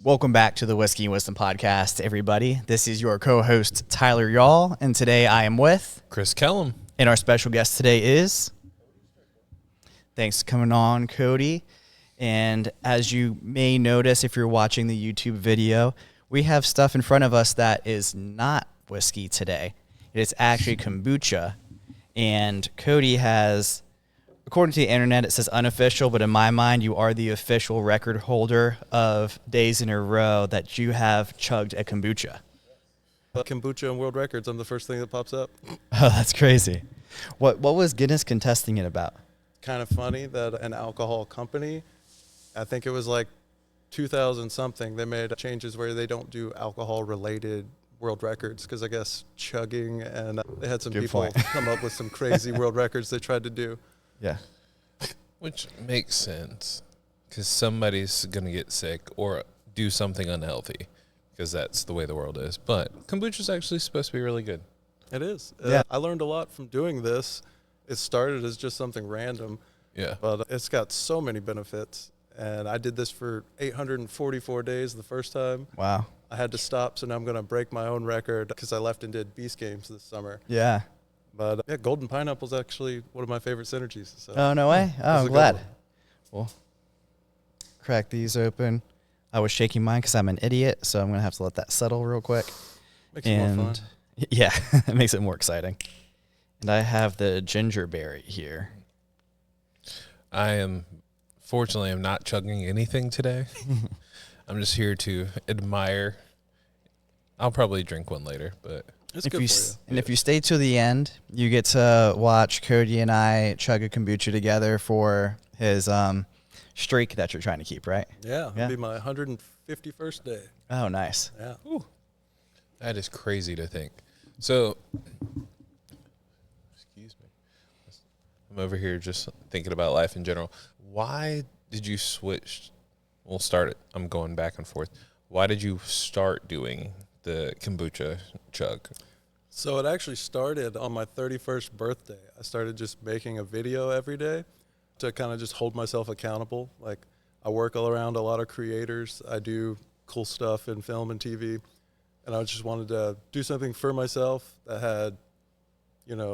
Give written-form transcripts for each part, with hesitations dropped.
Welcome back to the Whiskey and Wisdom Podcast, everybody. This is your co-host, Tyler Y'all, and today I am with... Chris Kellum. And our special guest today is... Thanks for coming on, Cody. And as you may notice if you're watching the YouTube video, we have stuff in front of us that is not whiskey today. It is actually kombucha. And Cody has... According to the internet, it says unofficial, but in my mind, you are the official record holder of days in a row that you have chugged a kombucha. Kombucha and world records, I'm the first thing that pops up. Oh, that's crazy. What was Guinness contesting it about? Kind of funny that an alcohol company, I think it was like 2000 something, they made changes where they don't do alcohol related world records because I guess chugging, and they had some people come up with some crazy world records they tried to do. Yeah. Which makes sense because somebody's going to get sick or do something unhealthy because that's the way the world is. But kombucha is actually supposed to be really good. It is. Yeah. I learned a lot from doing this. It started as just something random. Yeah. But it's got so many benefits. And I did this for 844 days the first time. Wow. I had to stop, so now I'm going to break my own record because I left and did Beast Games this summer. Yeah. But yeah, golden pineapple is actually one of my favorite synergies. So. Oh, no way? Oh, I'm a glad. good Well, crack these open. I was shaking mine because I'm an idiot, so I'm going to have to let that settle real quick. Makes it more fun. Yeah, it makes it more exciting. And I have the gingerberry here. Fortunately, I'm not chugging anything today. I'm just here to admire. I'll probably drink one later, but... It's good for you. And if you stay to the end, you get to watch Cody and I chug a kombucha together for his streak that you're trying to keep, right? Yeah, it'll be my 151st day. Oh, nice. Yeah. Ooh, that is crazy to think. So, excuse me. I'm over here just thinking about life in general. Why did you switch? We'll start it. I'm going back and forth. Why did you start doing the kombucha chug? So it actually started on my 31st birthday. I started just making a video every day to kind of just hold myself accountable. Like, I work all around a lot of creators. I do cool stuff in film and TV. And I just wanted to do something for myself that had,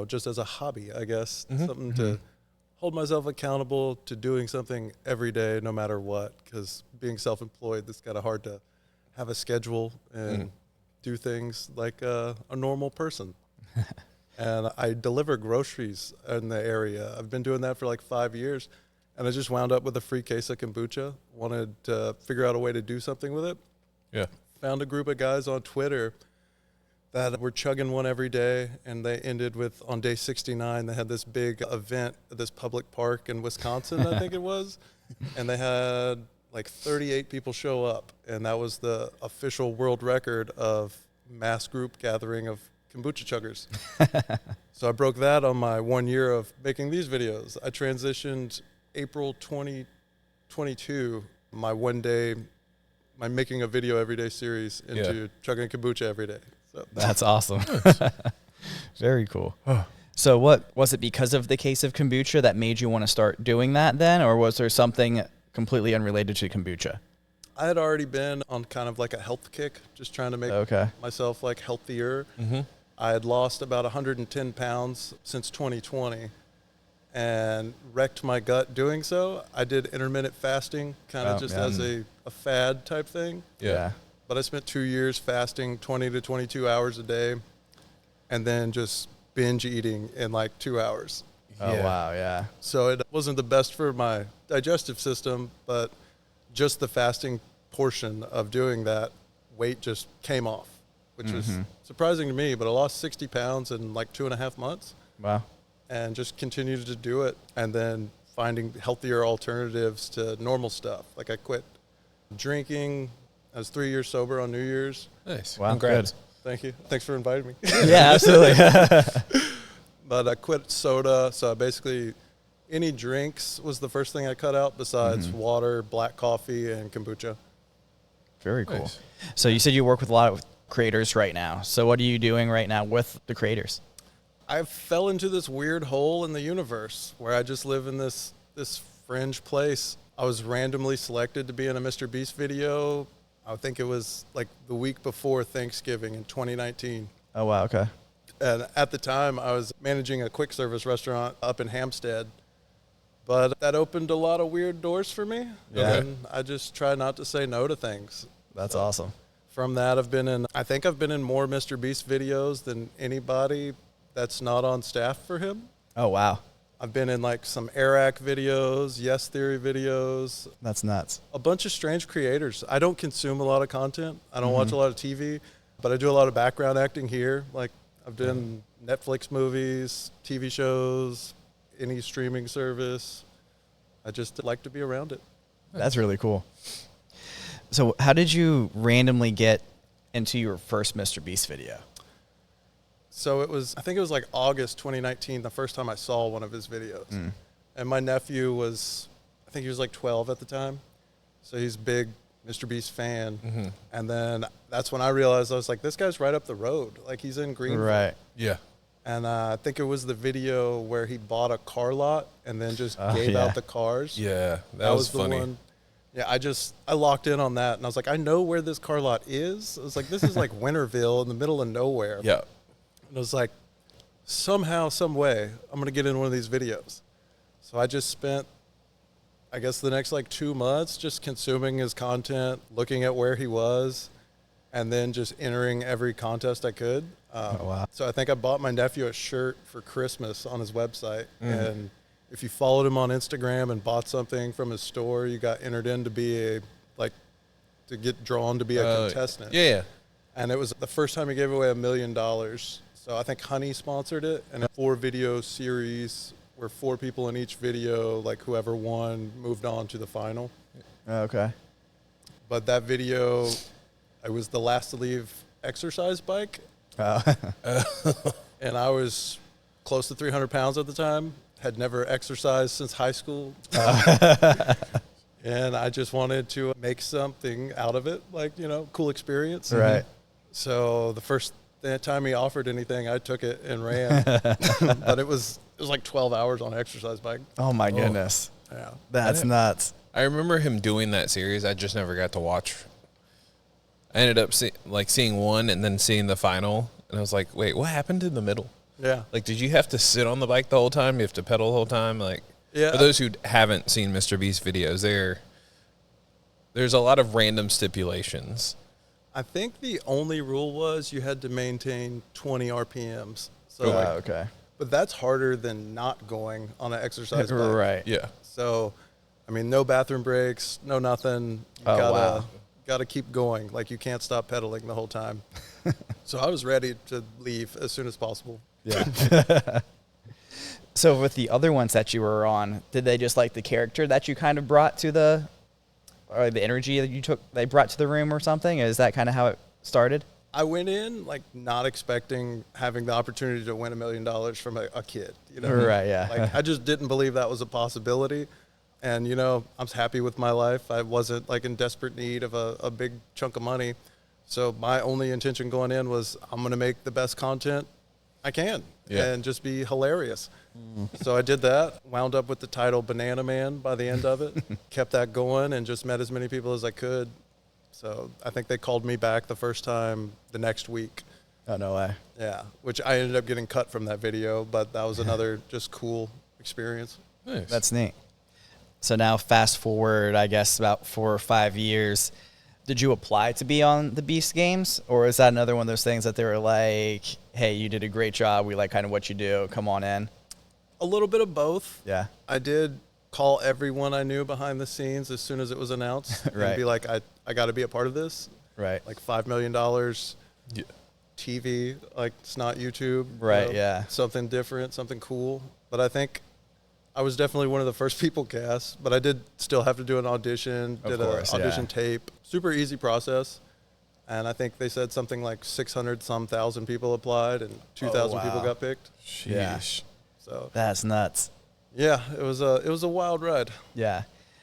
just as a hobby, I guess, something to hold myself accountable to doing something every day, no matter what. Because being self-employed, it's kind of hard to have a schedule and do things like a normal person. And I deliver groceries in the area. I've been doing that for like 5 years, and I just wound up with a free case of kombucha. Wanted to figure out a way to do something with it. Yeah. Found a group of guys on Twitter that were chugging one every day, and they ended with, on day 69, they had this big event at this public park in Wisconsin, I think it was, and they had like 38 people show up, and that was the official world record of mass group gathering of kombucha chuggers. So I broke that on my 1 year of making these videos. I transitioned April 2022, my making a video every day series into chugging kombucha every day. So that's awesome. Very cool. So what was it, because of the case of kombucha that made you want to start doing that then, or was there something completely unrelated to kombucha? I had already been on kind of like a health kick, just trying to make myself like healthier. I had lost about 110 pounds since 2020 and wrecked my gut doing so. I did intermittent fasting kind of as a fad type thing. Yeah. But I spent 2 years fasting 20 to 22 hours a day and then just binge eating in like 2 hours. Oh, wow, yeah. So it wasn't the best for my digestive system, but just the fasting portion of doing that, weight just came off, which was surprising to me, but I lost 60 pounds in like 2.5 months. Wow. And just continued to do it, and then finding healthier alternatives to normal stuff. Like, I quit drinking. I was 3 years sober on New Year's. Nice. Wow, congrats. good. Thank you. Thanks for inviting me. Yeah, absolutely. But I quit soda, so basically any drinks was the first thing I cut out besides water, black coffee, and kombucha. Very cool. Nice. So you said you work with a lot of creators right now. So what are you doing right now with the creators? I fell into this weird hole in the universe where I just live in this fringe place. I was randomly selected to be in a Mr. Beast video I think it was like the week before Thanksgiving in 2019. Oh, wow. Okay. And at the time, I was managing a quick service restaurant up in Hampstead. But that opened a lot of weird doors for me. Yeah. And I just try not to say no to things. That's awesome. From that, I think I've been in more Mr. Beast videos than anybody that's not on staff for him. Oh, wow. I've been in like some Eric videos, Yes Theory videos, That's nuts. a bunch of strange creators. I don't consume a lot of content. I don't watch a lot of TV, but I do a lot of background acting here. Like I've done Netflix movies, TV shows, any streaming service. I just like to be around it. That's really cool. So how did you randomly get into your first Mr. Beast video? So I think it was like August 2019, the first time I saw one of his videos. And my nephew I think he was like 12 at the time. So he's a big Mr. Beast fan. And then that's when I realized, I was like, this guy's right up the road. Like he's in Greenville. Right. Yeah. And I think it was the video where he bought a car lot and then just gave yeah. out the cars. Yeah. That was funny. The one. Yeah, I locked in on that. And I was like, I know where this car lot is. I was like, this is like Winterville in the middle of nowhere. Yeah. And I was like, somehow, some way, I'm going to get in one of these videos. So I just spent, I guess, the next like 2 months just consuming his content, looking at where he was, and then just entering every contest I could. Wow. So I think I bought my nephew a shirt for Christmas on his website. And if you followed him on Instagram and bought something from his store, you got entered in to be to get drawn to be a contestant. Yeah. And it was the first time he gave away $1 million. So I think Honey sponsored it, and a 4-video series where 4 people in each video, like whoever won, moved on to the final. Okay. But that video, I was the last to leave exercise bike, and I was close to 300 pounds at the time, had never exercised since high school. And I just wanted to make something out of it, like, cool experience. Right. So the first time he offered anything, I took it and ran. But it was like 12 hours on an exercise bike. Oh, my goodness. Yeah. That's nuts. I remember him doing that series. I just never got to watch. I ended up seeing one and then seeing the final. And I was like, wait, what happened in the middle? Yeah. Like, did you have to sit on the bike the whole time? You have to pedal the whole time? Like, Yeah. for those who haven't seen Mr. Beast videos, there's a lot of random stipulations. I think the only rule was you had to maintain 20 RPMs. So, Okay. but that's harder than not going on an exercise bike. Right. Yeah. So, I mean, no bathroom breaks, no nothing. You gotta keep going. Like, you can't stop pedaling the whole time. So I was ready to leave as soon as possible. Yeah. So with the other ones that you were on, did they just like the character that you kind of brought to or the energy that they brought to the room or something? Is that kind of how it started? I went in like not expecting having the opportunity to win $1 million from a kid. Right, yeah. Like, I just didn't believe that was a possibility. And, I'm happy with my life. I wasn't like in desperate need of a big chunk of money. So my only intention going in was I'm going to make the best content I can and just be hilarious. So I did that, wound up with the title Banana Man by the end of it, kept that going and just met as many people as I could. So I think they called me back the first time the next week. Oh, no way. Yeah, which I ended up getting cut from that video, but that was another just cool experience. Nice. That's neat. So now fast forward, I guess, about 4 or 5 years. Did you apply to be on the Beast Games? Or is that another one of those things that they were like, hey, you did a great job. We like kind of what you do. Come on in. A little bit of both. Yeah. I did call everyone I knew behind the scenes as soon as it was announced. Right. And be like, I got to be a part of this. Right. Like $5 million. Yeah. TV, like it's not YouTube. Right, yeah. Something different, something cool. But I think I was definitely one of the first people cast, but I did still have to do an audition, Of did course, an audition yeah. tape. Super easy process. And I think they said something like 600-some-thousand people applied and 2,000 people wow. got picked. Sheesh. Yeah. So That's nuts. yeah, it was a wild ride. Yeah.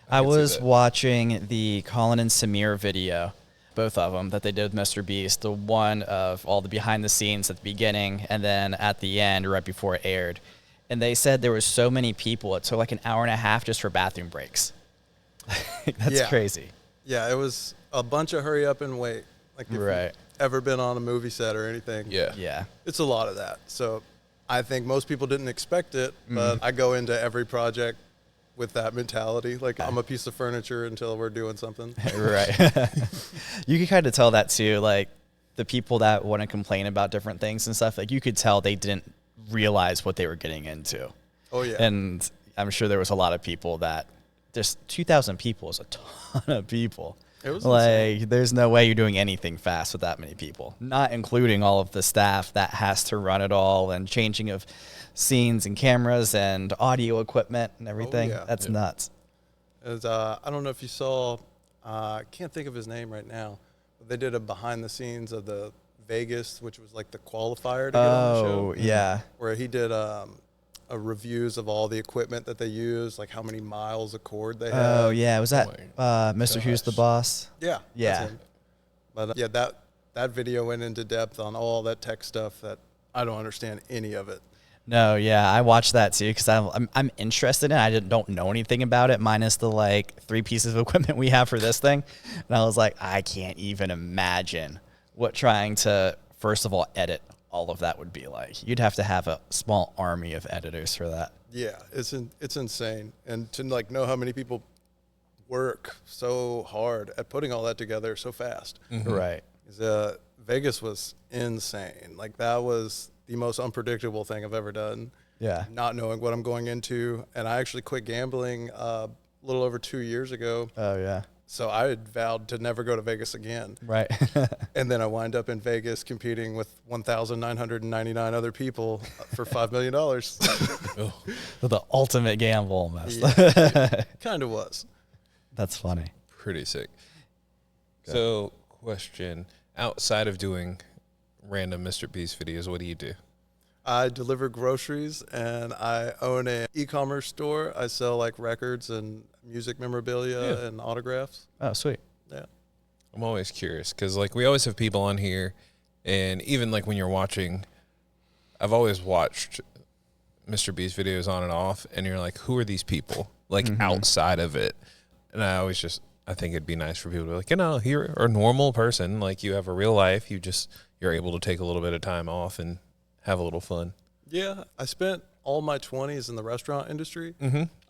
I I can see was that. watching the Colin and Samir video, both of them, that they did with Mr. Beast. The one of all the behind the scenes at the beginning and then at the end right before it aired. And they said there was so many people, it took like an hour and a half just for bathroom breaks. That's Yeah. crazy. Yeah, it was a bunch of hurry up and wait. Like if Right. you've ever been on a movie set or anything. Yeah. Yeah. It's a lot of that. So I think most people didn't expect it, but I go into every project with that mentality. Like I'm a piece of furniture until we're doing something. Right. You can kind of tell that too. Like the people that want to complain about different things and stuff, like you could tell they didn't realize what they were getting into. Oh yeah. And I'm sure there was a lot of people that just 2,000 people is a ton of people. It was like, insane. there's no way you're doing anything fast with that many people, not including all of the staff that has to run it all and changing of scenes and cameras and audio equipment and everything. yeah. That's nuts. As, I don't know if you saw, I can't think of his name right now, but they did a behind the scenes of the Vegas, which was like the qualifier to get on the show. Oh, yeah. Where he did a reviews of all the equipment that they use, like how many miles of cord they have. Oh, yeah. Was that my Mr. Who's the gosh. Boss? Yeah. Yeah. That's him. But yeah, that video went into depth on all that tech stuff that I don't understand any of it. No, yeah, I watched that too because I'm interested in it. I don't know anything about it minus the like 3 pieces of equipment we have for this thing. And I was like, I can't even imagine what trying to, first of all, edit all of that would be like. You'd have to have a small army of editors for that. Yeah, it's insane. And to like know how many people work so hard at putting all that together so fast. Right. Vegas was insane. Like that was the most unpredictable thing I've ever done. Yeah. Not knowing what I'm going into. And I actually quit gambling a little over 2 years ago. Oh, yeah. So I had vowed to never go to Vegas again. Right. And then I wind up in Vegas competing with 1,999 other people for $5 million. The ultimate gamble almost. Yeah, kind of was. That's funny. Pretty sick. So, question, outside of doing random Mr. Beast videos, what do you do? I deliver groceries and I own an e-commerce store. I sell like records and music memorabilia and autographs. Oh, sweet. Yeah. I'm always curious because, like, we always have people on here, and even, like, when you're watching, I've always watched Mr. Beast videos on and off, and you're like, who are these people, like, outside of it? And I think it'd be nice for people to be like, you're a normal person. Like, you have a real life. You're able to take a little bit of time off and have a little fun. Yeah. I spent all my 20s in the restaurant industry.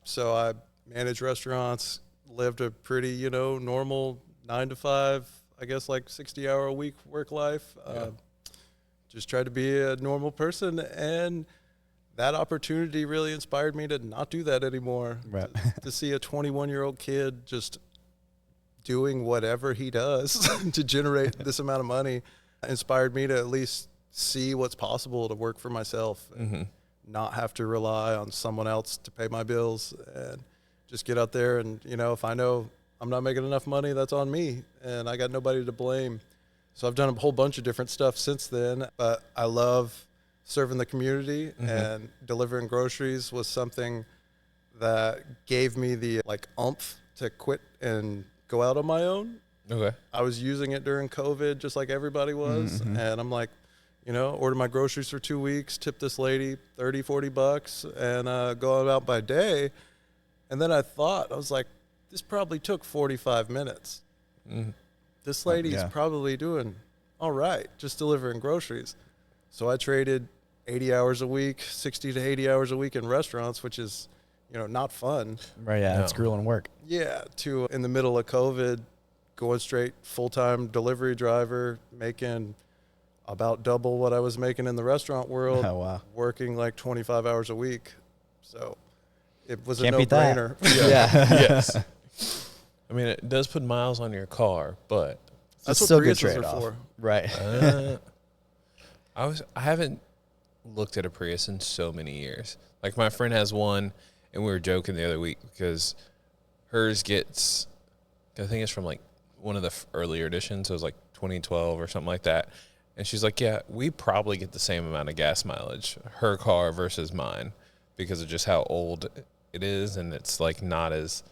So I managed restaurants, lived a pretty, normal 9 to 5, I guess like 60-hour a week work life. Just tried to be a normal person. And that opportunity really inspired me to not do that anymore. Right. To see a 21-year-old kid just doing whatever he does to generate this amount of money inspired me to at least see what's possible to work for myself and not have to rely on someone else to pay my bills and just get out there. And, if I know I'm not making enough money, that's on me and I got nobody to blame. So I've done a whole bunch of different stuff since then, but I love serving the community and delivering groceries was something that gave me the oomph to quit and go out on my own. Okay. I was using it during COVID just like everybody was. And I'm like, order my groceries for 2 weeks, tip this lady $30-$40 and go about by day. And then I was like, this probably took 45 minutes. This lady's probably doing all right, just delivering groceries. So I traded 80 hours a week, 60 to 80 hours a week in restaurants, which is, not fun. Right, yeah, No. it's grueling work. Yeah, to in the middle of COVID, going straight full-time delivery driver, making about double what I was making in the restaurant world. Oh, wow. Working like 25 hours a week. So it was Can't a beat that. no-brainer. Yeah. Yes. I mean, it does put miles on your car, but That's It's what still a good Priuses are trade-off. for. Right. I haven't looked at a Prius in so many years. Like, my friend has one, and we were joking the other week because hers gets, I think it's from like one of the earlier editions. So it was like 2012 or something like that. And she's like, yeah, we probably get the same amount of gas mileage, her car versus mine, because of just how old it is. And it's like not as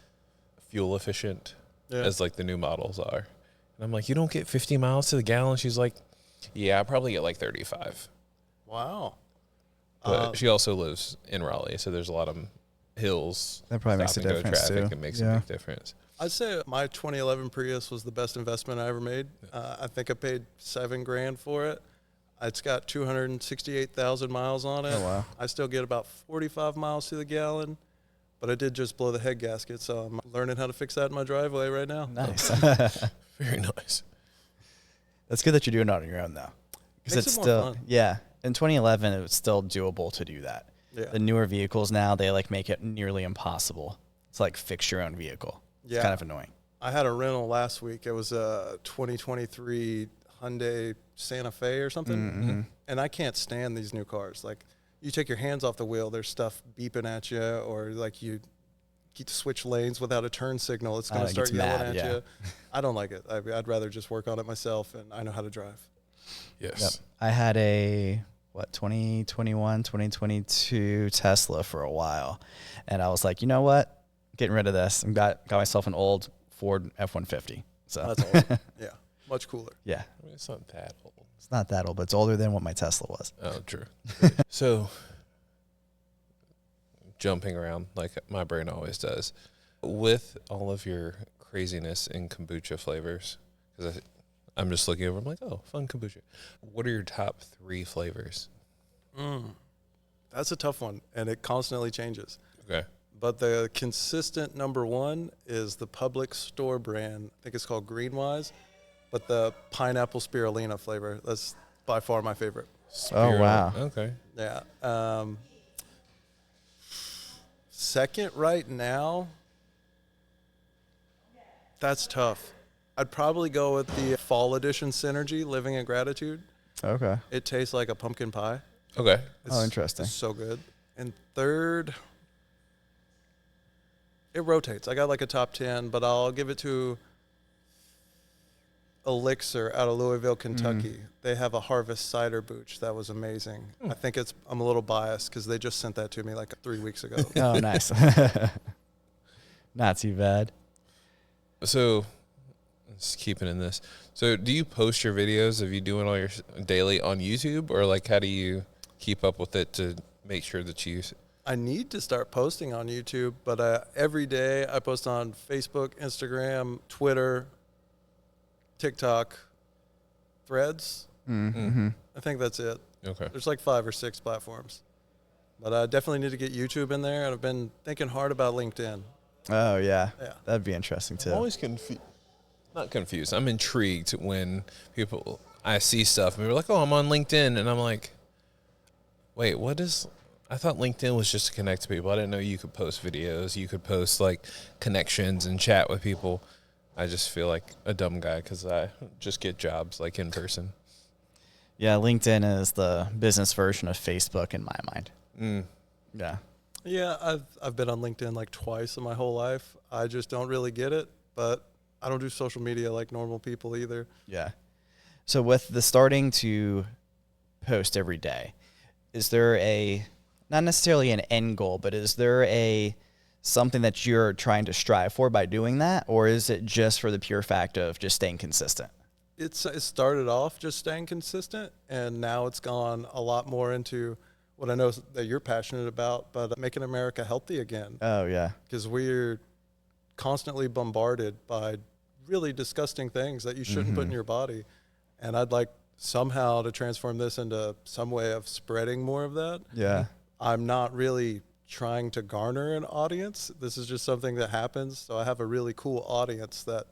fuel efficient as like the new models are. And I'm like, you don't get 50 miles to the gallon? She's like, yeah, I probably get like 35. Wow. But she also lives in Raleigh, so there's a lot of hills. That probably makes stop a and go difference, traffic. too. It makes Yeah. a big difference. I'd say my 2011 Prius was the best investment I ever made. I think I paid $7,000 for it. It's got 268,000 miles on it. Oh, wow. I still get about 45 miles to the gallon, but I did just blow the head gasket, so I'm learning how to fix that in my driveway right now. Nice. Very nice. That's good that you're doing it on your own, though. Because Makes it's it more still, fun. yeah. In 2011, it was still doable to do that. Yeah. The newer vehicles now, they like make it nearly impossible. It's like fix your own vehicle. It's Yeah. kind of annoying. I had a rental last week. It was a 2023 Hyundai Santa Fe or something. Mm-hmm. And I can't stand these new cars. Like, you take your hands off the wheel, there's stuff beeping at you, or like you get to switch lanes without a turn signal. It's going to It start gets yelling mad, at yeah. you. I don't like it. I'd rather just work on it myself, and I know how to drive. Yes. Yep. I had a 2021, 2022 Tesla for a while, and I was like, you know what, getting rid of this, and got myself an old Ford F-150. So That's awesome. Yeah, much cooler. yeah, I mean, it's not that old. it's not that old, but it's older than what my Tesla was. Oh, true. So, jumping around like my brain always does, with all of your craziness in kombucha flavors, because I'm just looking over, I'm like, oh, fun kombucha. What are your top 3 flavors? That's a tough one, and it constantly changes. Okay. But the consistent number one is the Public Store brand. I think it's called Greenwise, but the pineapple spirulina flavor. That's by far my favorite. Oh, wow. Okay. Yeah. Second right now, that's tough. I'd probably go with the Fall Edition Synergy, Living in Gratitude. Okay. It tastes like a pumpkin pie. Okay. Oh, interesting. It's so good. And third, it rotates. I got like a top 10, but I'll give it to Elixir out of Louisville, Kentucky. They have a Harvest Cider Booch that was amazing. I think I'm a little biased because they just sent that to me like 3 weeks ago. Oh, nice. Not too bad. So, let's keep it in this. So, do you post your videos of you doing all your daily on YouTube, or like how do you keep up with it to make sure that you? I need to start posting on YouTube, but every day I post on Facebook, Instagram, Twitter, TikTok, Threads. Mm-hmm. I think that's it. Okay. There's like 5 or 6 platforms. But I definitely need to get YouTube in there, and I've been thinking hard about LinkedIn. Oh, yeah. Yeah. That'd be interesting, too. I'm always not confused. I'm intrigued when I see stuff and they're like, "Oh, I'm on LinkedIn," and I'm like, "Wait, what is?" I thought LinkedIn was just to connect to people. I didn't know you could post videos. You could post like connections and chat with people. I just feel like a dumb guy because I just get jobs like in person. Yeah, LinkedIn is the business version of Facebook in my mind. Yeah. Yeah, I've been on LinkedIn like twice in my whole life. I just don't really get it, but I don't do social media like normal people either. Yeah. So with the starting to post every day, is there not necessarily an end goal, but is there something that you're trying to strive for by doing that? Or is it just for the pure fact of just staying consistent? It started off just staying consistent, and now it's gone a lot more into what I know that you're passionate about, but making America healthy again. Oh, yeah. Because we're constantly bombarded by really disgusting things that you shouldn't put in your body. And I'd like somehow to transform this into some way of spreading more of that. Yeah. I'm not really trying to garner an audience. This is just something that happens. So I have a really cool audience that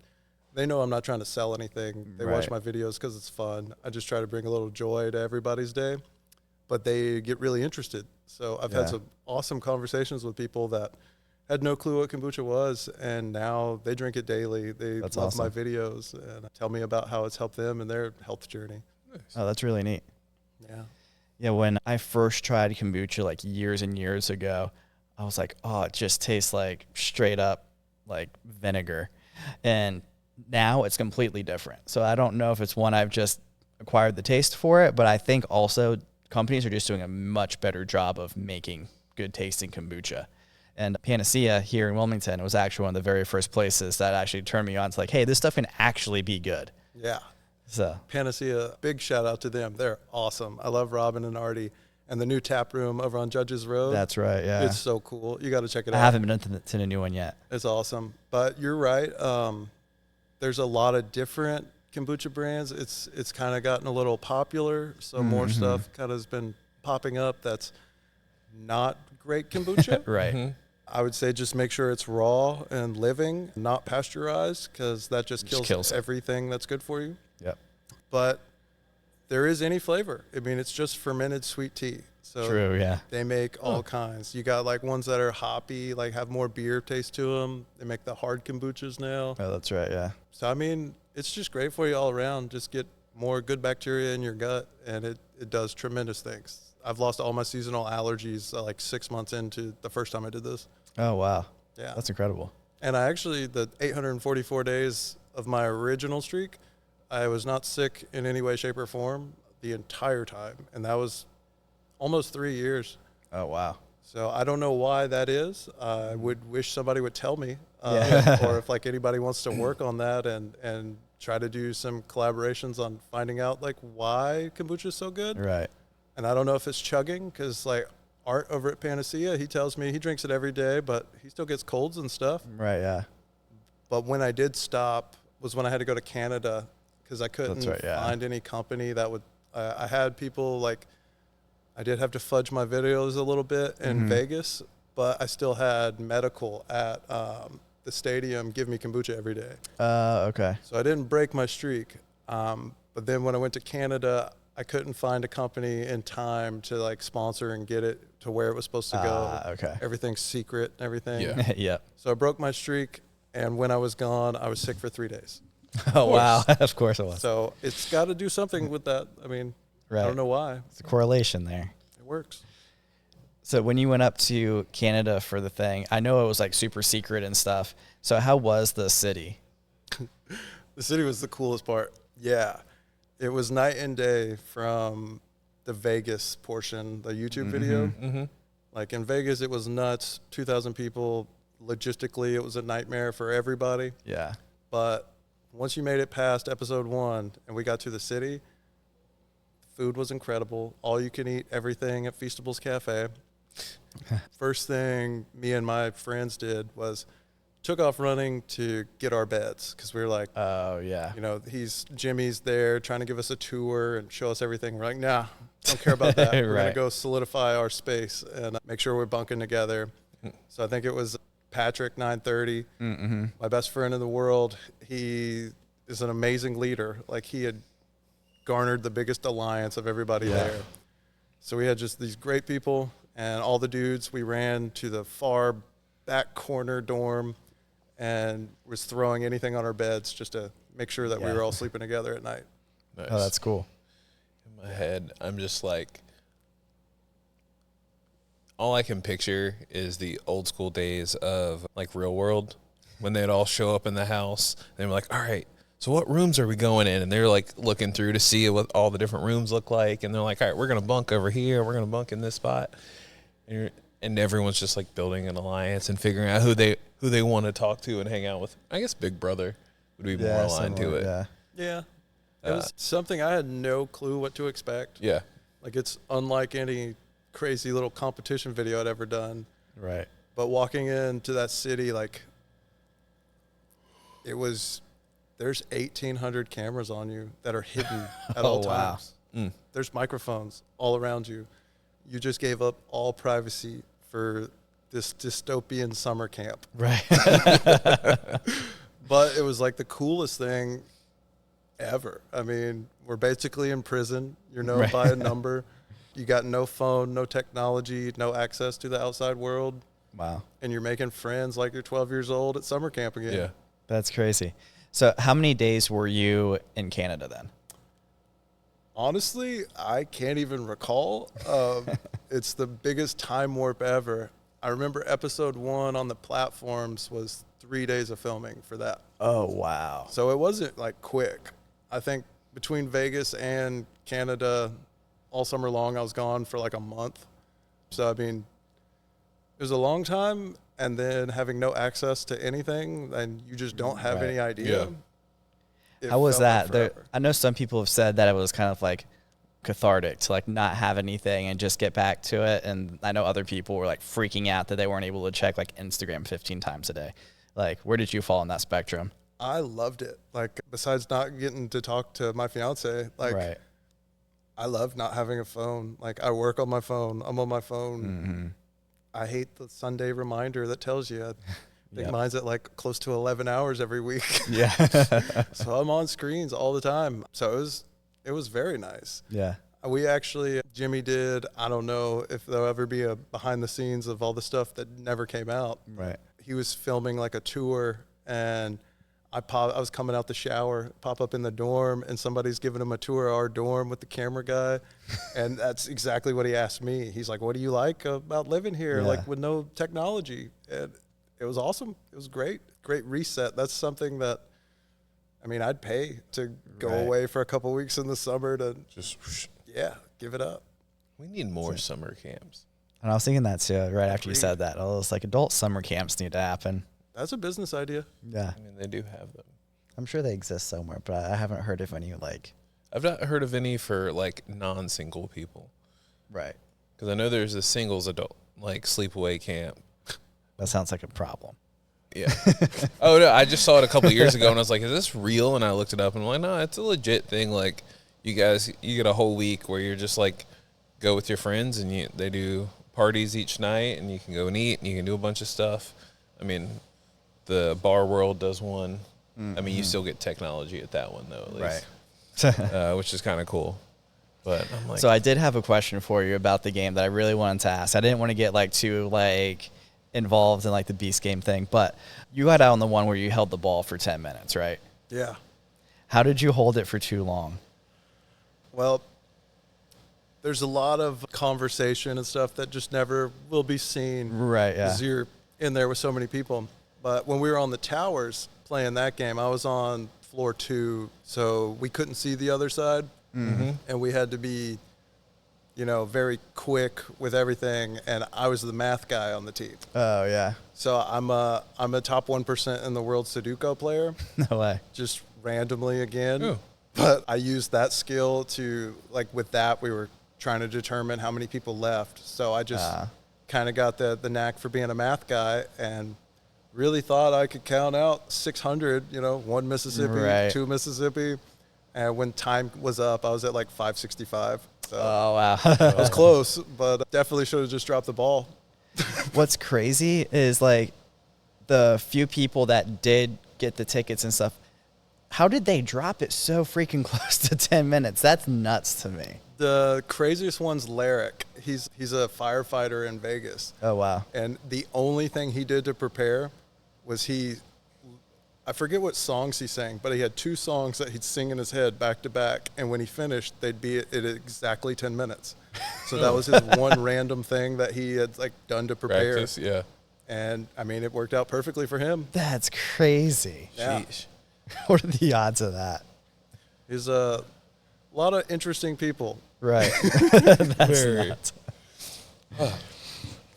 they know I'm not trying to sell anything. They watch my videos because it's fun. I just try to bring a little joy to everybody's day, but they get really interested. So I've had some awesome conversations with people that had no clue what kombucha was, and now they drink it daily. They love my videos and tell me about how it's helped them in their health journey. Oh, that's really neat. Yeah. Yeah, when I first tried kombucha like years and years ago, I was like, oh, it just tastes like straight up like vinegar. And now it's completely different. So I don't know if it's one I've just acquired the taste for it, but I think also companies are just doing a much better job of making good tasting kombucha. And Panacea here in Wilmington was actually one of the very first places that actually turned me on to like, hey, this stuff can actually be good. Yeah. So Panacea, big shout out to them. They're awesome. I love Robin and Artie, And the new tap room over on Judges Road. That's right. Yeah. It's so cool. You got to check it out. I haven't been to the new one yet. It's awesome. But you're right. There's a lot of different kombucha brands. It's kind of gotten a little popular. So more stuff kind of has been popping up that's not great kombucha. Right. Mm-hmm. I would say just make sure it's raw and living, not pasteurized, because that just kills everything that's good for you. Yep. But there is any flavor. I mean, it's just fermented sweet tea. So True, yeah. they make all kinds. You got like ones that are hoppy, like have more beer taste to them. They make the hard kombuchas now. Oh, that's right, yeah. So, I mean, it's just great for you all around. Just get more good bacteria in your gut, and it does tremendous things. I've lost all my seasonal allergies like 6 months into the first time I did this. Oh, wow. Yeah. That's incredible. And I actually, the 844 days of my original streak, I was not sick in any way, shape, or form the entire time. And that was almost 3 years. Oh, wow. So I don't know why that is. I would wish somebody would tell me, Yeah. or if like anybody wants to work on that and try to do some collaborations on finding out like why kombucha is so good. Right. And I don't know if it's chugging, because like Art over at Panacea, he tells me he drinks it every day, but he still gets colds and stuff. Right, yeah. But when I did stop was when I had to go to Canada, because I couldn't find any company that would. I had people like, I did have to fudge my videos a little bit in Vegas, but I still had medical at the stadium give me kombucha every day. Okay. So I didn't break my streak. But then when I went to Canada, I couldn't find a company in time to like sponsor and get it to where it was supposed to go. Okay. Everything's secret and everything. Yeah. Yep. So I broke my streak, and when I was gone, I was sick for 3 days. Oh, wow. Of course it was. So it's got to do something with that. I mean, Right. I don't know why. It's a correlation there. It works. So when you went up to Canada for the thing, I know it was like super secret and stuff. So how was the city? The city was the coolest part. Yeah. It was night and day from the Vegas portion, the YouTube video. Mm-hmm. Like in Vegas, it was nuts. 2,000 people. Logistically, it was a nightmare for everybody. Yeah. But once you made it past episode 1 and we got to the city, food was incredible. All you can eat everything at Feastables Cafe. First thing me and my friends did was took off running to get our beds, because we were like, Oh, yeah. you know, Jimmy's there trying to give us a tour and show us everything. We're like, nah, don't care about that. We're going Right. to go solidify our space and make sure we're bunking together. So I think it was Patrick, 930, my best friend in the world. He is an amazing leader. Like, he had garnered the biggest alliance of everybody there. So we had just these great people, and all the dudes. We ran to the far back corner dorm and was throwing anything on our beds just to make sure that we were all sleeping together at night. Nice. Oh, that's cool. In my head, I'm just like, all I can picture is the old school days of like Real World, when they'd all show up in the house. They were like, all right, so what rooms are we going in? And they're like looking through to see what all the different rooms look like. And they're like, all right, we're going to bunk over here. We're going to bunk in this spot. And everyone's just like building an alliance and figuring out who they want to talk to and hang out with. I guess Big Brother would be more aligned to it. Yeah. Yeah. It was something I had no clue what to expect. Yeah. Like, it's unlike any crazy little competition video I'd ever done. Right. But walking into that city, like, there's 1,800 cameras on you that are hidden at all wow. times. Mm. There's microphones all around you. You just gave up all privacy for this dystopian summer camp. Right. But it was like the coolest thing ever. I mean, we're basically in prison. You're known by a number. You got no phone, no technology, no access to the outside world. Wow. And you're making friends like you're 12 years old at summer camp again. Yeah. That's crazy. So how many days were you in Canada then? Honestly, I can't even recall. It's the biggest time warp ever. I remember episode 1 on the platforms was 3 days of filming for that. Oh, wow. So it wasn't like quick. I think between Vegas and Canada, all summer long, I was gone for like a month. So, I mean, it was a long time, and then having no access to anything, and you just don't have any idea. Yeah. It How was felt like that? forever. I know some people have said that it was kind of like cathartic to like not have anything and just get back to it. And I know other people were like freaking out that they weren't able to check like Instagram 15 times a day. Like, where did you fall in that spectrum? I loved it. Like, besides not getting to talk to my fiance, like, Right. I love not having a phone. Like, I work on my phone. I'm on my phone. Mm-hmm. I hate the Sunday reminder that tells you. I think Yep. mine's at like close to 11 hours every week. Yeah. So I'm on screens all the time. So it was very nice. Yeah. We actually, Jimmy did, I don't know if there'll ever be a behind the scenes of all the stuff that never came out. Right. He was filming like a tour, and I was coming out the shower, pop up in the dorm, and somebody's giving him a tour of our dorm with the camera guy. And that's exactly what he asked me. He's like, what do you like about living here? Yeah. Like, with no technology. And it was awesome. It was great. Great reset. That's something that, I mean, I'd pay to go Right. away for a couple weeks in the summer to Just give it up. we need more summer camps. And I was thinking that too, right after you Agreed. said that. I was like, adult summer camps need to happen. That's a business idea. Yeah. I mean, they do have them. I'm sure they exist somewhere, but I haven't heard of any like. I've not heard of any for like non-single people, Right. because I know there's a singles adult like sleepaway camp. That sounds like a problem. Yeah. Oh no, I just saw it a couple of years ago and I was like, is this real? And I looked it up and I'm like, no, it's a legit thing. Like, you get a whole week where you're just like go with your friends and they do parties each night and you can go and eat and you can do a bunch of stuff. I mean, the bar world does one. Mm-hmm. I mean, you still get technology at that one though, at least. Right. Which is kind of cool. But I'm like, So I did have a question for you about the game that I really wanted to ask. I didn't want to get like too like involved in like the Beast game thing, but you got out on the one where you held the ball for 10 minutes, right? Yeah. How did you hold it for too long? Well, there's a lot of conversation and stuff that just never will be seen. Right, yeah. Because you're in there with so many people. But when we were on the towers playing that game, I was on floor 2, so we couldn't see the other side. Mm-hmm. And we had to be, very quick with everything. And I was the math guy on the team. Oh, yeah. So I'm a top 1% in the world Sudoku player, No way. just randomly again. Ooh. But I used that skill to, like, with that, we were trying to determine how many people left. So I just kind of got the knack for being a math guy and really thought I could count out 600, 1 Mississippi, Right. 2 Mississippi. And when time was up, I was at like 565. So Oh, wow. I was close, but definitely should have just dropped the ball. What's crazy is like the few people that did get the tickets and stuff, how did they drop it so freaking close to 10 minutes? That's nuts to me. The craziest one's Larrick. He's a firefighter in Vegas. Oh, wow. And the only thing he did to prepare was I forget what songs he sang, but he had 2 songs that he'd sing in his head back to back. And when he finished, they'd be at exactly 10 minutes. So that was his one random thing that he had like done to prepare. practice, yeah. And I mean, it worked out perfectly for him. That's crazy. Yeah. Sheesh. What are the odds of that? He's a lot of interesting people. Right. That's Very. nuts.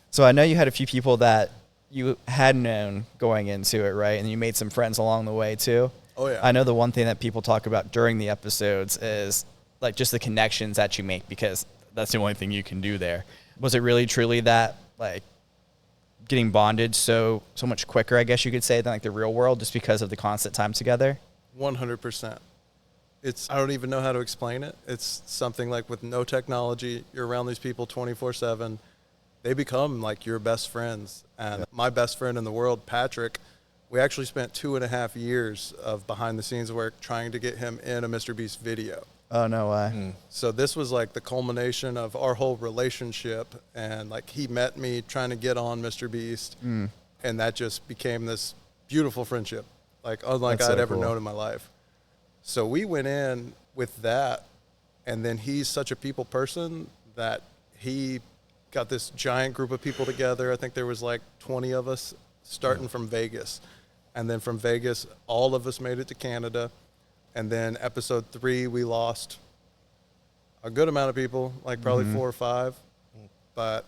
So I know you had a few people that you had known going into it, right? And you made some friends along the way too. Oh, yeah. I know the one thing that people talk about during the episodes is like just the connections that you make, because that's the only thing you can do there. Was it really truly that like getting bonded so much quicker, I guess you could say, than like the real world, just because of the constant time together? 100%. I don't even know how to explain it. It's something like with no technology, you're around these people 24/7. They become like your best friends. And my best friend in the world, Patrick, we actually spent 2.5 years of behind the scenes work trying to get him in a Mr. Beast video. Oh, no way. So this was like the culmination of our whole relationship. And like he met me trying to get on Mr. Beast. And that just became this beautiful friendship, like unlike That's I'd so ever cool. known in my life. So we went in with that. And then he's such a people person that he got this giant group of people together. I think there was like 20 of us starting from Vegas. And then from Vegas, all of us made it to Canada. And then episode 3, we lost a good amount of people, like probably 4 or 5. But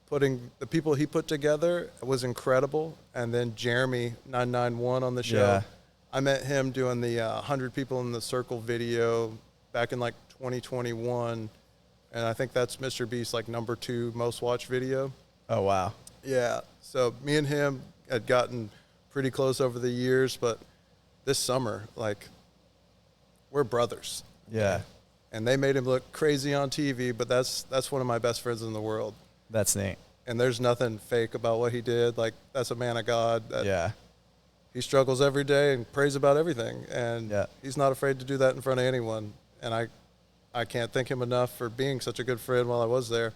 putting the people he put together was incredible. And then Jeremy 991 on the show. Yeah. I met him doing the 100 people in the circle video back in like 2021, and I think that's Mr. Beast's like number 2 most watched video. Oh, wow. Yeah. So me and him had gotten pretty close over the years, but this summer, like, we're brothers. Yeah. And they made him look crazy on TV, but that's one of my best friends in the world. That's neat. And there's nothing fake about what he did. Like, that's a man of God. Yeah. He struggles every day and prays about everything. And he's not afraid to do that in front of anyone. And I can't thank him enough for being such a good friend while I was there.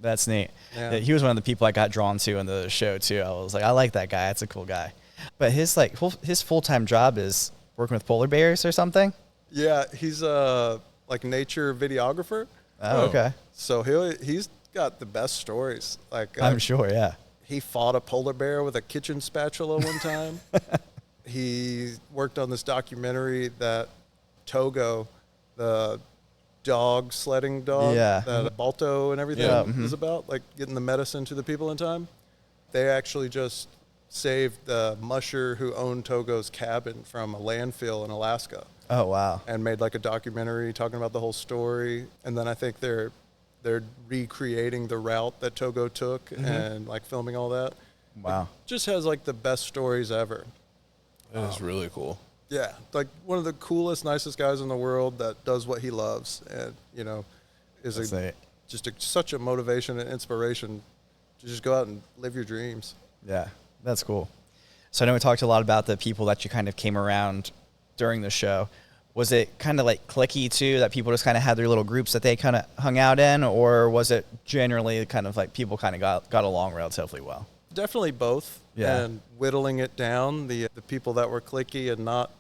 That's neat. Yeah. He was one of the people I got drawn to in the show, too. I was like, I like that guy. That's a cool guy. But his full-time job is working with polar bears or something? Yeah, he's a nature videographer. Oh, okay. So he's got the best stories. Like, I'm sure, yeah. He fought a polar bear with a kitchen spatula one time. He worked on this documentary that Togo, the dog sledding dog, that Balto and everything is about, like getting the medicine to the people in time. They actually just saved the musher who owned Togo's cabin from a landfill in Alaska. Oh, wow. And made like a documentary talking about the whole story. And then I think they're recreating the route that Togo took and like filming all that. Wow. It just has like the best stories ever. That is really cool. Yeah, like one of the coolest, nicest guys in the world that does what he loves, and is such a motivation and inspiration to just go out and live your dreams. Yeah, that's cool. So I know we talked a lot about the people that you kind of came around during the show. Was it kind of like cliquey too, that people just kind of had their little groups that they kind of hung out in, or was it generally kind of like people kind of got along relatively well? Definitely both. Yeah. And whittling it down, the people that were cliquey and not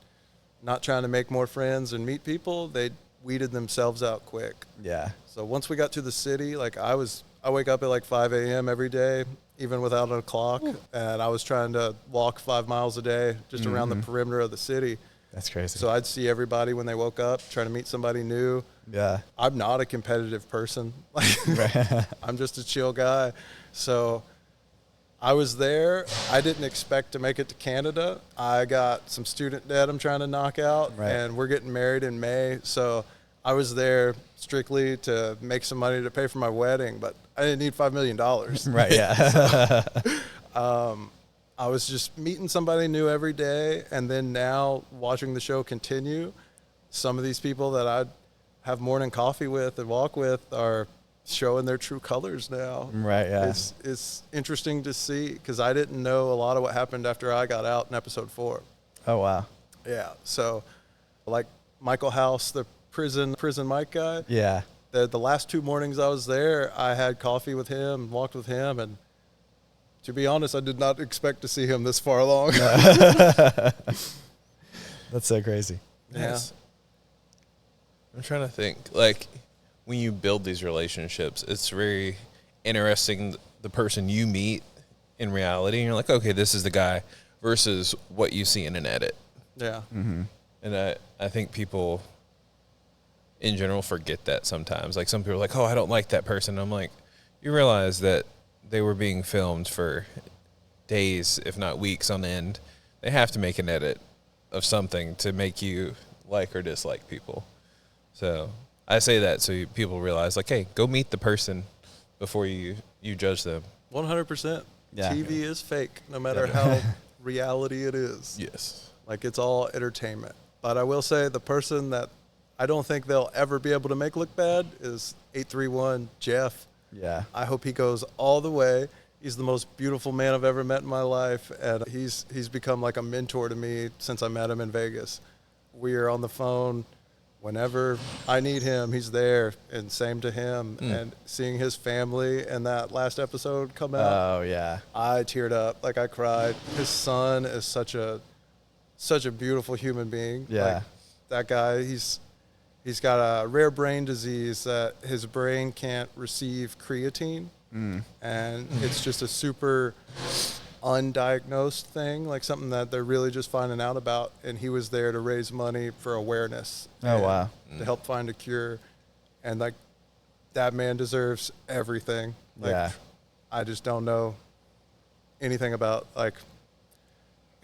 trying to make more friends and meet people, they weeded themselves out quick. Yeah. So once we got to the city, like I wake up at like 5 a.m. every day, even without a clock. Ooh. And I was trying to walk 5 miles a day just around the perimeter of the city. That's crazy. So I'd see everybody when they woke up, trying to meet somebody new. Yeah. I'm not a competitive person. I'm just a chill guy. So I was there. I didn't expect to make it to Canada. I got some student debt I'm trying to knock out, and we're getting married in May. So I was there strictly to make some money to pay for my wedding, but I didn't need $5 million. Right, yeah. So, I was just meeting somebody new every day, and then now watching the show continue, some of these people that I'd have morning coffee with and walk with are showing their true colors now. Right, yeah. It's interesting to see, because I didn't know a lot of what happened after I got out in episode 4. Oh, wow. Yeah, so like Michael House, the prison Mike guy. Yeah. The last 2 mornings I was there, I had coffee with him, walked with him, and to be honest, I did not expect to see him this far along. That's so crazy. Yes. Yeah. I'm trying to think, like, when you build these relationships, it's very interesting, the person you meet in reality, and you're like, okay, this is the guy, versus what you see in an edit. Yeah. Mm-hmm. And I think people in general forget that sometimes. Like, some people are like, oh, I don't like that person. I'm like, you realize that they were being filmed for days, if not weeks on end. They have to make an edit of something to make you like or dislike people. So I say that so people realize, like, hey, go meet the person before you judge them. 100%. Yeah. TV is fake, no matter how reality it is. Yes. Like, it's all entertainment. But I will say the person that I don't think they'll ever be able to make look bad is 831 Jeff. Yeah. I hope he goes all the way. He's the most beautiful man I've ever met in my life, and he's become like a mentor to me since I met him in Vegas. We are on the phone whenever I need him. He's there, and same to him. And seeing his family and that last episode come out, Oh, yeah. I teared up. Like, I cried. His son is such a beautiful human being. Yeah. Like, that guy, He's got a rare brain disease that his brain can't receive creatine, and it's just a super undiagnosed thing, like something that they're really just finding out about, and he was there to raise money for awareness. Oh, wow. To help find a cure, and, like, that man deserves everything. Like, Yeah. I just don't know anything about, like,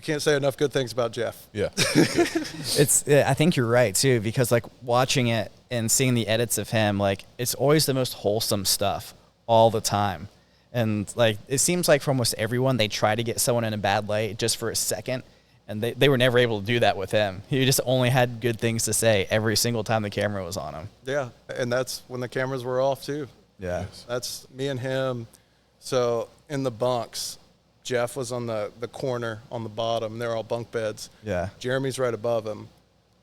I can't say enough good things about Jeff. Yeah. I think you're right too, because like watching it and seeing the edits of him, like, it's always the most wholesome stuff all the time. And, like, it seems like for almost everyone, they try to get someone in a bad light just for a second, and they were never able to do that with him. He just only had good things to say every single time the camera was on him. Yeah, and that's when the cameras were off, too. Yeah. That's me and him. So in the bunks, Jeff was on the corner on the bottom. They're all bunk beds. Yeah. Jeremy's right above him.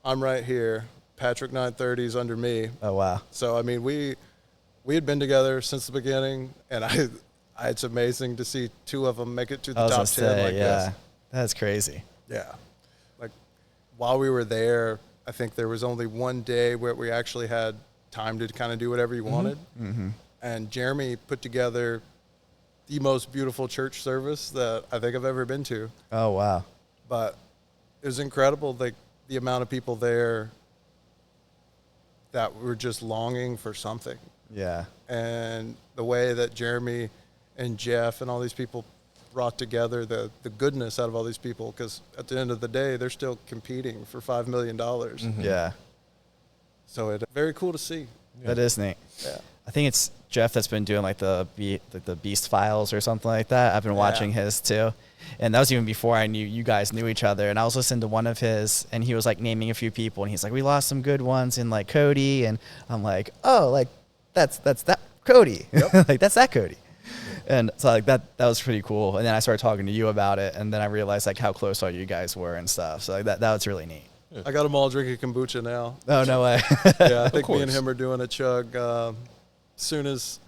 I'm right here. Patrick 930's under me. Oh, wow. So, I mean, we had been together since the beginning, and it's amazing to see two of them make it to the top 10 like this. That's crazy. Yeah. Like, while we were there, I think there was only one day where we actually had time to kind of do whatever you wanted. Mm-hmm. And Jeremy put together the most beautiful church service that I think I've ever been to. Oh, wow. But it was incredible, like, the amount of people there that were just longing for something. Yeah. And the way that Jeremy and Jeff and all these people brought together the goodness out of all these people, because at the end of the day, they're still competing for $5 million. Mm-hmm. Yeah. So it's very cool to see. Yeah. That is neat. Yeah. I think it's Jeff that's been doing like the Beast Files or something like that. I've been watching his too. And that was even before I knew you guys knew each other. And I was listening to one of his, and he was like naming a few people, and he's like, we lost some good ones in like Cody. And I'm like, oh, like that's that Cody. Yep. Like that's that Cody. And so like that was pretty cool. And then I started talking to you about it, and then I realized like how close all you guys were and stuff. So like that was really neat. I got them all drinking kombucha now. Oh, no way. Yeah, I think me and him are doing a chug. Soon as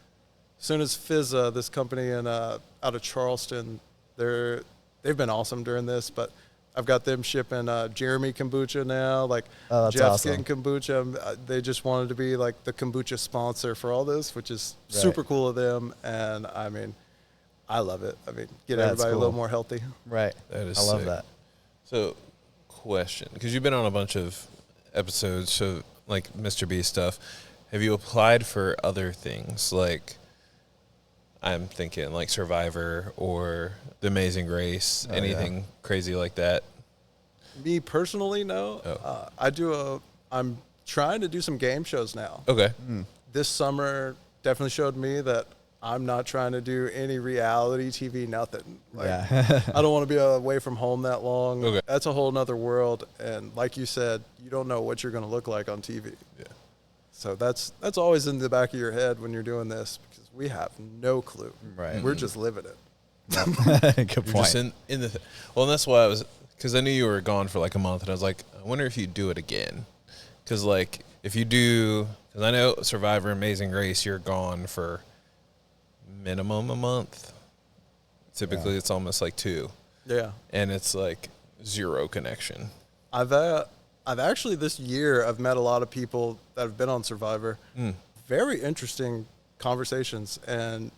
Fizza, this company out of Charleston, they've been awesome during this, but I've got them shipping Jeremy kombucha now. Like, Jeff's awesome. getting kombucha. They just wanted to be like the kombucha sponsor for all this, which is super cool of them. And I mean, I love it. I mean, get everybody a little more healthy. Right. That is I love sick. that. So, question, because you've been on a bunch of episodes, so like Mr. Beast stuff. Have you applied for other things? Like, I'm thinking like Survivor or The Amazing Race, anything crazy like that? Me personally, no. Oh. I'm trying to do some game shows now. Okay. This summer definitely showed me that I'm not trying to do any reality TV, nothing. Like, I don't want to be away from home that long. Okay. That's a whole nother world. And like you said, you don't know what you're going to look like on TV. Yeah. So that's always in the back of your head when you're doing this, because we have no clue. Right. We're just living it. Good You're point. just in the well, and that's why I was, because I knew you were gone for like a month, and I was like, I wonder if you do it again, because like if you do, because I know Survivor, Amazing Race, you're gone for minimum a month. Typically, it's almost like 2. Yeah. And it's like 0 connection. I've actually this year I've met a lot of people that have been on Survivor. Very interesting conversations. And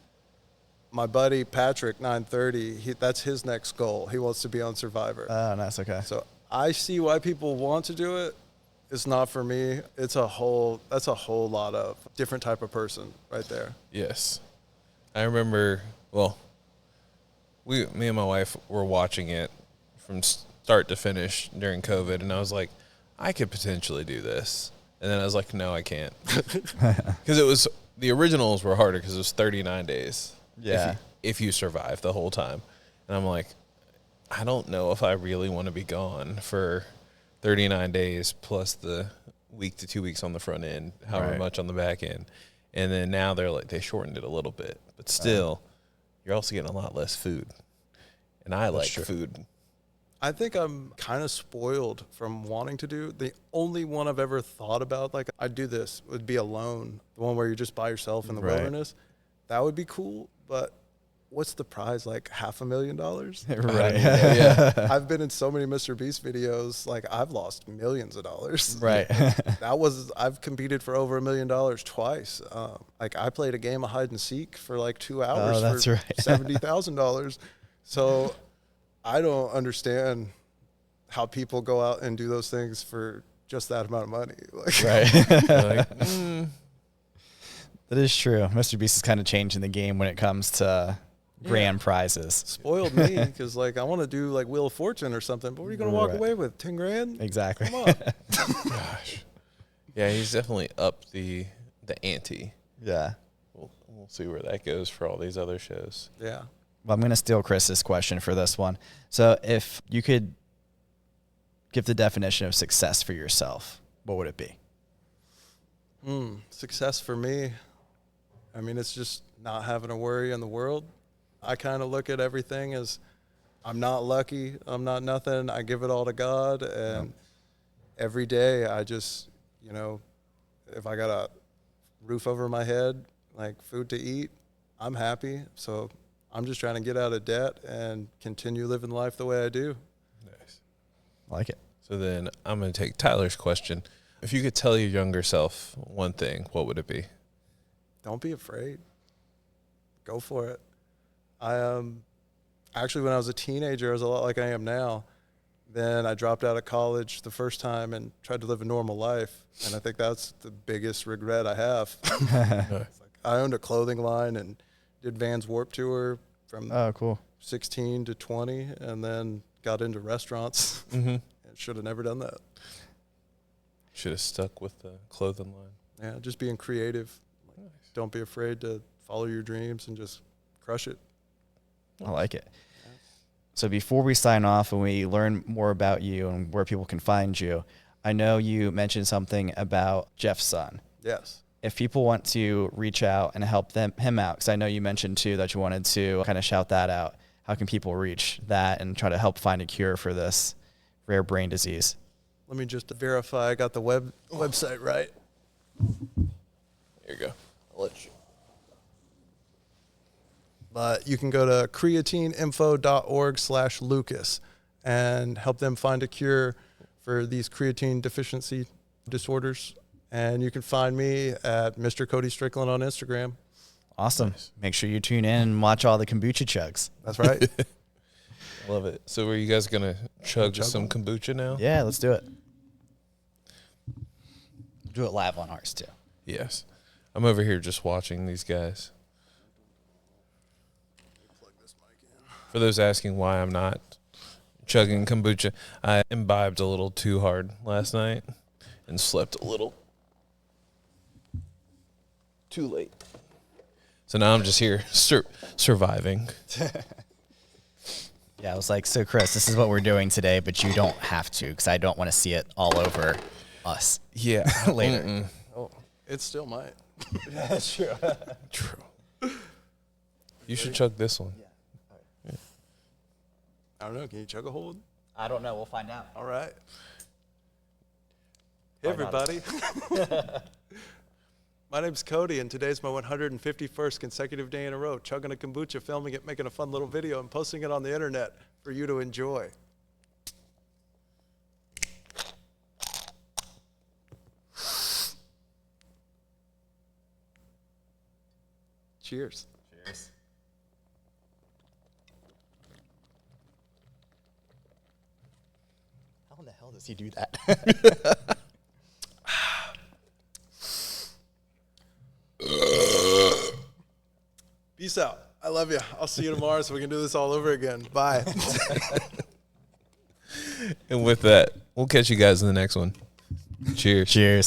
my buddy Patrick 930, that's his next goal. He wants to be on Survivor. Oh, nice. Okay. So I see why people want to do it. It's not for me. That's a whole lot of different type of person right there. Yes. I remember, well, me and my wife were watching it from start to finish during COVID, and I was like, I could potentially do this. And then I was like, no, I can't. Because the originals were harder because it was 39 days. Yeah. If you survive the whole time. And I'm like, I don't know if I really want to be gone for 39 days plus the week to 2 weeks on the front end, however much on the back end. And then now they shortened it a little bit. But still, you're also getting a lot less food. And I like food. I think I'm kind of spoiled from wanting to do. The only one I've ever thought about, like, I'd do this, would be Alone. The one where you're just by yourself in the wilderness. That would be cool, but what's the prize? Like $500,000? Right. Yeah. I've been in so many Mr. Beast videos, like I've lost millions of dollars. Right. I've competed for over $1 million twice. Like I played a game of hide and seek for like 2 hours for $70,000. So I don't understand how people go out and do those things for just that amount of money. Like, Right. That is true. Mr. Beast is kind of changing the game when it comes to grand prizes. Spoiled me because like I want to do like Wheel of Fortune or something, but what are you going to walk away with? 10 grand? Exactly. Come on. Gosh. Yeah, he's definitely up the ante. Yeah. We'll see where that goes for all these other shows. Yeah. Well, I'm going to steal Chris's question for this one. So if you could give the definition of success for yourself, what would it be? Success for me, I mean, it's just not having a worry in the world. I kind of look at everything as I'm not lucky, I'm not nothing. I give it all to God, and every day I just, you know, if I got a roof over my head, like food to eat, I'm happy. So I'm just trying to get out of debt and continue living life the way I do. Nice. I like it. So then I'm going to take Tyler's question. If you could tell your younger self one thing, what would it be? Don't be afraid. Go for it. I actually, when I was a teenager, I was a lot like I am now. Then I dropped out of college the first time and tried to live a normal life. And I think that's the biggest regret I have. It's like I owned a clothing line and did Vans Warped Tour from Cool. 16 to 20, and then got into restaurants. And should have never done that. Should have stuck with the clothing line. Yeah, just being creative. Nice. Don't be afraid to follow your dreams and just crush it. I like it. So before we sign off and we learn more about you and where people can find you, I know you mentioned something about Jeff's son. Yes. If people want to reach out and help him out, because I know you mentioned too that you wanted to kind of shout that out, how can people reach that and try to help find a cure for this rare brain disease? Let me just verify I got the website right. Here you go. I'll let you. But you can go to creatineinfo.org/Lucas and help them find a cure for these creatine deficiency disorders. And you can find me at Mr. Cody Strickland on Instagram. Awesome. Nice. Make sure you tune in and watch all the kombucha chugs. That's right. Love it. So are you guys going to chug some kombucha now? Yeah, let's do it. Do it live on ours too. Yes. I'm over here just watching these guys. For those asking why I'm not chugging kombucha, I imbibed a little too hard last night and slept a little too late. So now I'm just here surviving. Yeah, I was like, so Chris, this is what we're doing today, but you don't have to because I don't want to see it all over us. Yeah. Later. Oh, it still might. That's true. True. You should chug this one. Yeah. I don't know. Can you chug a hold? I don't know. We'll find out. All right. Hey, everybody. My name's Cody, and today's my 151st consecutive day in a row chugging a kombucha, filming it, making a fun little video, and posting it on the internet for you to enjoy. Cheers. Cheers. How in the hell does he do that? Peace out. I love you. I'll see you tomorrow so we can do this all over again. Bye. And with that, we'll catch you guys in the next one. Cheers. Cheers.